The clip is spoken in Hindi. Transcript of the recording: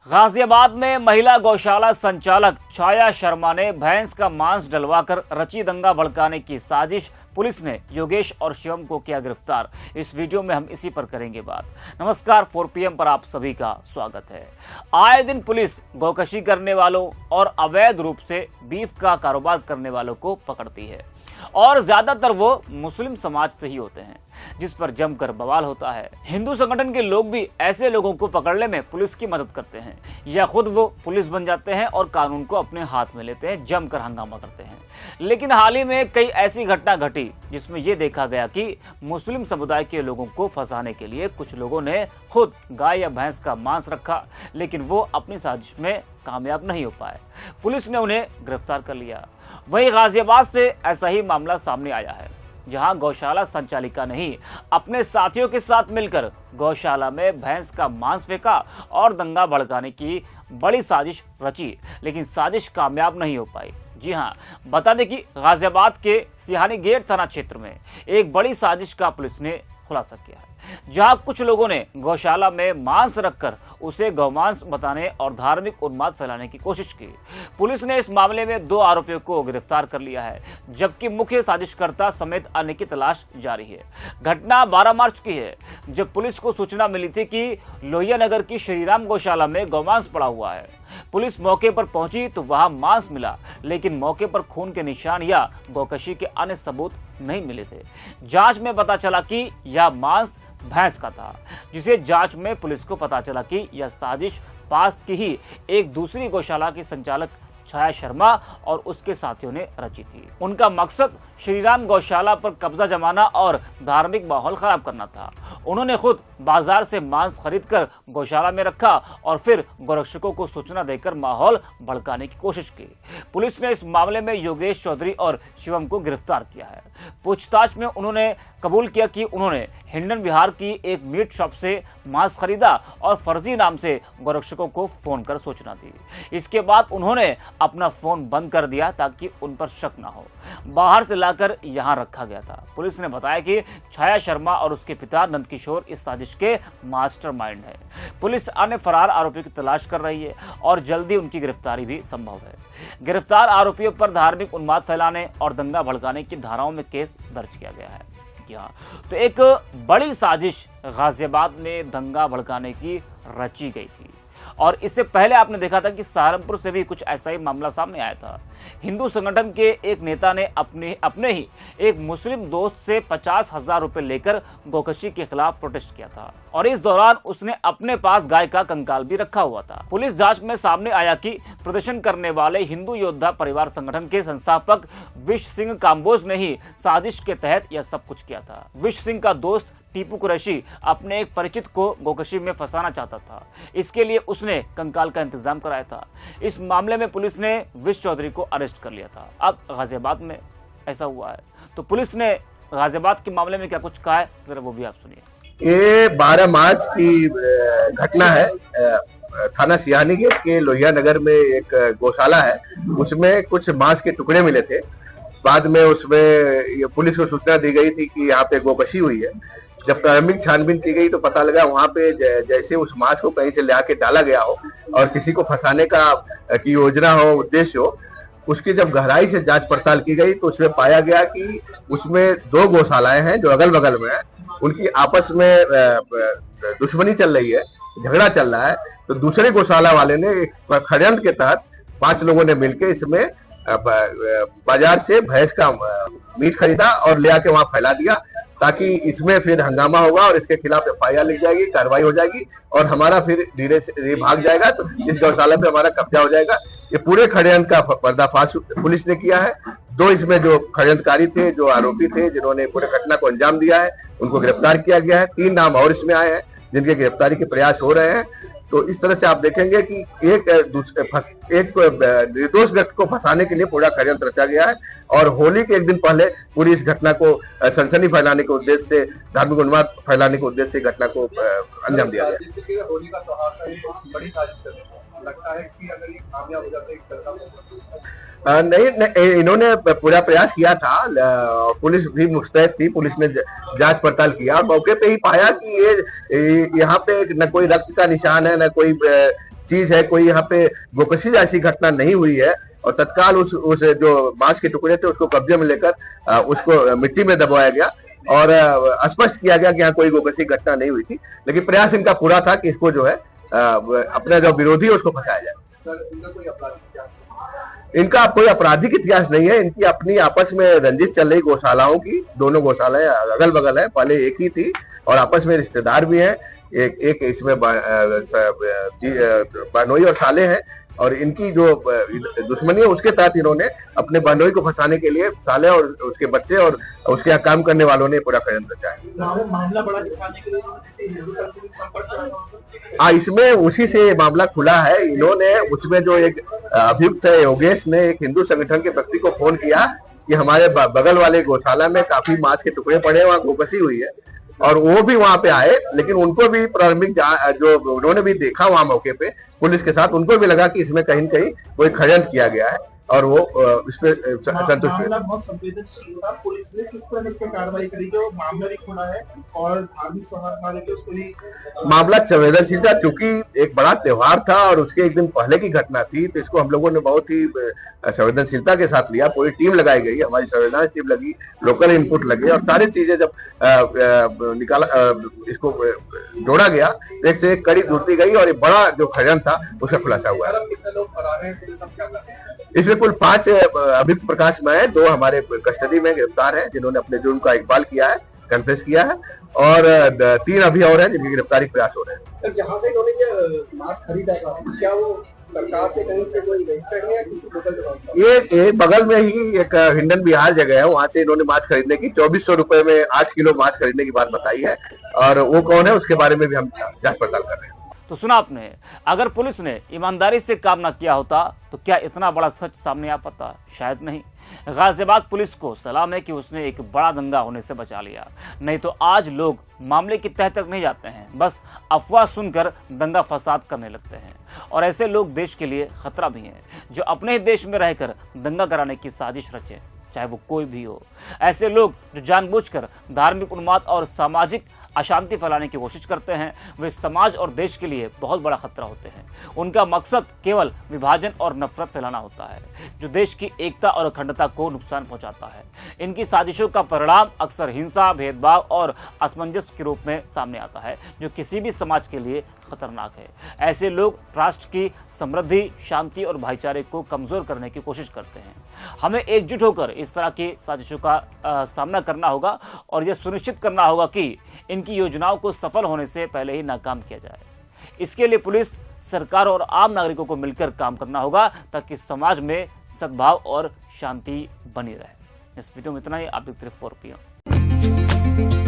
गाजियाबाद में महिला गौशाला संचालक छाया शर्मा ने भैंस का मांस डलवाकर रची दंगा भड़काने की साजिश। पुलिस ने योगेश और शिवम को किया गिरफ्तार। इस वीडियो में हम इसी पर करेंगे बात। नमस्कार, 4 PM पर आप सभी का स्वागत है। आए दिन पुलिस गौकशी करने वालों और अवैध रूप से बीफ का कारोबार करने वालों को पकड़ती है और ज्यादातर वो मुस्लिम समाज से ही होते हैं, जिस पर जमकर बवाल होता है। हिंदू संगठन के लोग भी ऐसे लोगों को पकड़ने में पुलिस की मदद करते हैं या खुद वो पुलिस बन जाते हैं और कानून को अपने हाथ में लेते हैं, जमकर हंगामा करते हैं। लेकिन हाल ही में कई ऐसी घटना घटी जिसमें यह देखा गया कि मुस्लिम समुदाय के लोगों को फंसाने के लिए कुछ लोगों ने खुद गाय या भैंस का मांस रखा, लेकिन वो अपनी साजिश में कामयाब नहीं हो पाए। पुलिस ने उन्हें गिरफ्तार कर लिया। वहीं गाजियाबाद से ऐसा ही मामला सामने आया है, जहां गौशाला संचालिका ने ही अपने साथियों के साथ मिलकर गौशाला में भैंस का मांस फेंका और दंगा भड़काने की बड़ी साजिश रची, लेकिन साजिश कामयाब नहीं हो पाई। जी हां, बता दें कि गाजियाबाद के सिहानी गेट थाना क्षेत्र में एक बड़ी साजिश का पुलिस ने खुलासा किया है, जहां कुछ लोगों ने गौशाला में मांस रखकर उसे गौमांस बताने और धार्मिक उन्माद फैलाने की कोशिश की। पुलिस ने इस मामले में 2 आरोपियों को गिरफ्तार कर लिया है, जबकि मुख्य साजिशकर्ता समेत अन्य की तलाश जारी है। घटना 12 मार्च की है, जब पुलिस को सूचना मिली थी कि लोहिया नगर की श्रीराम गौशाला में गौमांस पड़ा हुआ है। पुलिस मौके पर पहुंची तो वहां मांस मिला, लेकिन मौके पर खून के निशान या गौकशी के अन्य सबूत नहीं मिले थे। जांच में पता चला कि यह मांस भैंस का था, जिसे जांच में पुलिस को पता चला कि यह साजिश पास की ही एक दूसरी गौशाला की संचालक छाया शर्मा और उसके साथियों ने रची थी। उनका मकसद श्रीराम गौशाला पर कब्जा जमाना और धार्मिक माहौल खराब करना था। उन्होंने खुद बाजार से मांस खरीदकर गौशाला में रखा और फिर गौरक्षकों को सूचना देकर माहौल भड़काने की कोशिश की। पुलिस ने इस मामले में योगेश चौधरी और शिवम को गिरफ्तार किया है। पूछताछ में उन्होंने कबूल किया कि उन्होंने हिंडन बिहार की एक मीट शॉप से मांस खरीदा और फर्जी नाम से गौरक्षकों को फोन कर सूचना दी। इसके बाद उन्होंने अपना फोन बंद कर दिया ताकि उन पर शक न हो। बाहर से लाकर यहां रखा गया था। पुलिस ने बताया कि छाया शर्मा और उसके पिता नंदकिशोर इस साजिश के मास्टरमाइंड है। पुलिस अन्य फरार आरोपियों की तलाश कर रही है और जल्दी उनकी गिरफ्तारी भी संभव है। गिरफ्तार आरोपियों पर धार्मिक उन्माद फैलाने और दंगा भड़काने की धाराओं में केस दर्ज किया गया है। तो एक बड़ी साजिश गाजियाबाद में दंगा भड़काने की रची गई थी और इससे पहले आपने देखा था कि सहारनपुर से भी कुछ ऐसा ही मामला सामने आया था। हिंदू संगठन के एक नेता ने अपने ही एक मुस्लिम दोस्त से 50,000 रुपए लेकर गौकशी के खिलाफ प्रोटेस्ट किया था और इस दौरान उसने अपने पास गाय का कंकाल भी रखा हुआ था। पुलिस जांच में सामने आया कि प्रदर्शन करने वाले हिंदू योद्धा परिवार संगठन के संस्थापक विश्व सिंह काम्बोज ने ही साजिश के तहत यह सब कुछ किया था। विश्व सिंह का दोस्त टीपू कुरैशी अपने एक परिचित को गौकशी में फंसाना चाहता था। इसके लिए उसने कंकाल का इंतजाम कराया था। इस मामले में पुलिस ने विश्व चौधरी को अरेस्ट कर लिया था। अब गाजियाबाद में ऐसा हुआ है, तो पुलिस ने गाजियाबाद के मामले में क्या कुछ कहा है, जरा वो भी आप सुनिए। ये 12 मार्च की घटना है। थाना सिहानी गेट के लोहिया नगर में एक गौशाला है, उसमें कुछ मांस के टुकड़े मिले थे। बाद में उसमें पुलिस को सूचना दी गई थी कि यहाँ पे गौकशी हुई है। जब प्रारंभिक छानबीन की गई तो पता लगा वहां पे जैसे उस मांस को कहीं से ले आके डाला गया हो और किसी को फंसाने की योजना हो, उद्देश्य हो। उसकी जब गहराई से जांच पड़ताल की गई तो उसमें पाया गया कि उसमें 2 गौशालाएं हैं जो अगल बगल में है। उनकी आपस में दुश्मनी चल रही है, झगड़ा चल रहा है। तो दूसरे गौशाला वाले ने एक षड्यंत्र के तहत 5 लोगों ने मिलकर इसमें बाजार से भैंस का मीट खरीदा और ले आके वहां फैला दिया, ताकि इसमें फिर हंगामा होगा और इसके खिलाफ FIR लिख जाएगी, कार्रवाई हो जाएगी और हमारा फिर धीरे से भाग जाएगा, तो इस गौशाला पे हमारा कब्जा हो जाएगा। ये पूरे षड्यंत्र का पर्दाफाश पुलिस ने किया है। 2 इसमें जो षड्यंत्रकारी थे, जो आरोपी थे, जिन्होंने पूरे घटना को अंजाम दिया है, उनको गिरफ्तार किया गया है। 3 नाम और इसमें आए हैं जिनके गिरफ्तारी के प्रयास हो रहे हैं। तो इस तरह से आप देखेंगे कि एक निर्दोष व्यक्ति को फंसाने के लिए पूरा षड्यंत्र रचा गया है और होली के एक दिन पहले पूरी इस घटना को सनसनी फैलाने के उद्देश्य से, धार्मिक उन्माद फैलाने के उद्देश्य से घटना को अंजाम दिया गया। होली का त्योहार है, बड़ी साजिश लगता है कि अगर ये कामयाब हो जाता है नहीं, नहीं, इन्होंने पूरा प्रयास किया था। पुलिस भी मुस्तैद थी, पुलिस ने जांच पड़ताल किया और मौके पे ही पाया कि ये यहाँ पे न कोई रक्त का निशान है, न कोई चीज है, कोई यहाँ पे गोकशी जैसी घटना नहीं हुई है। और तत्काल उस जो मांस के टुकड़े थे उसको कब्जे में लेकर उसको मिट्टी में दबाया गया और स्पष्ट किया गया कि यहाँ कोई गोकशी घटना नहीं हुई थी। लेकिन प्रयास इनका पूरा था कि इसको जो है अपना जो विरोधी है उसको फंसाया जाए। इनका कोई आपराधिक इतिहास नहीं है, इनकी अपनी आपस में रंजिश चल रही गौशालाओं की। दोनों गौशालाएं अगल बगल है, पहले एक ही थी और आपस में रिश्तेदार भी हैं। एक इसमें बहनोई और साले हैं और इनकी जो दुश्मनी है उसके तहत इन्होंने अपने बहनोई को फंसाने के लिए साले और उसके बच्चे और उसके यहाँ काम करने वालों ने पूरा षड्यंत्र रचा है। मामला बड़ा छिपाने के लिए हाँ, इसमें उसी से मामला खुला है। इन्होंने उसमें जो एक अभियुक्त है योगेश ने एक हिंदू संगठन के व्यक्ति को फोन किया कि हमारे बगल वाले गौशाला में काफी मांस के टुकड़े पड़े हैं, वहाँ गोकशी हुई है और वो भी वहां पे आए। लेकिन उनको भी प्रारंभिक जो उन्होंने भी देखा वहां मौके पे पुलिस के साथ, उनको भी लगा कि इसमें कहीं न कहीं कोई षड्यंत्र किया गया है और वो इस पे संतुष्ट हुए। बहुत संवेदनशील था, पुलिस ने किस तरह इस पे कार्रवाई करी कि वो मामला भी खुला है और धार्मिक सौहार्द माने के उसको भी मामला संवेदनशील था क्योंकि एक बड़ा त्योहार था और उसके एक दिन पहले की घटना थी, तो इसको हम लोगों ने बहुत ही संवेदनशीलता के साथ लिया। पूरी टीम लगाई गई, हमारी संवेदनशील टीम लगी, लोकल इनपुट लगे और सारी चीजें जब निकाला इसको जोड़ा गया तो एक से एक कड़ी जुड़ती गई और एक बड़ा जो षड्यंत्र था उसका खुलासा हुआ है। इसमें कुल 5 अभियुक्त प्रकाश में है, 2 हमारे कस्टडी में गिरफ्तार हैं जिन्होंने अपने जुर्म का इकबाल किया है, कन्फेस किया है और 3 अभी और हैं जिनकी गिरफ्तारी प्रयास हो रहे हैं। सर, जहाँ से इन्होंने ये मांस खरीदा था, क्या वो सरकार से कहीं से कोई रजिस्टर्ड है या किसी लोकल दुकान? ये बगल में ही एक हिंडन बिहार जगह है, वहां से इन्होंने मांस खरीदने की 2400 रुपए में 8 किलो मांस खरीदने की बात बताई है और वो कौन है उसके बारे में भी हम जांच पड़ताल कर रहे हैं। तो सुना आपने, अगर पुलिस ने ईमानदारी से काम न किया होता तो क्या इतना बड़ा सच सामने आ पाता? शायद नहीं। गाजियाबाद पुलिस को सलाम है कि उसने एक बड़ा दंगा होने से बचा लिया, नहीं तो आज लोग मामले की तह तक नहीं जाते हैं, बस अफवाह सुनकर दंगा फसाद करने लगते हैं। और ऐसे लोग देश के लिए खतरा भी हैं, जो अपने ही देश में रहकर दंगा कराने की साजिश रचे, चाहे वो कोई भी हो। ऐसे लोग जो जानबूझकर धार्मिक उन्माद और सामाजिक अशांति फैलाने की कोशिश करते हैं, वे समाज और देश के लिए बहुत बड़ा खतरा होते हैं। उनका मकसद केवल विभाजन और नफरत फैलाना होता है, जो देश की एकता और अखंडता को नुकसान पहुंचाता है। इनकी साजिशों का परिणाम अक्सर हिंसा, भेदभाव और असमंजस के रूप में सामने आता है, जो किसी भी समाज के लिए खतरनाक है। ऐसे लोग राष्ट्र की समृद्धि, शांति और भाईचारे को कमजोर करने की कोशिश करते हैं। हमें एकजुट होकर इस तरह की साजिशों का सामना करना होगा और यह सुनिश्चित करना होगा कि इनकी योजनाओं को सफल होने से पहले ही नाकाम किया जाए। इसके लिए पुलिस, सरकार और आम नागरिकों को मिलकर काम करना होगा ताकि समाज में सद्भाव और शांति बनी रहे। इस वीडियो में इतना ही। आप देखते रहिए 4PM।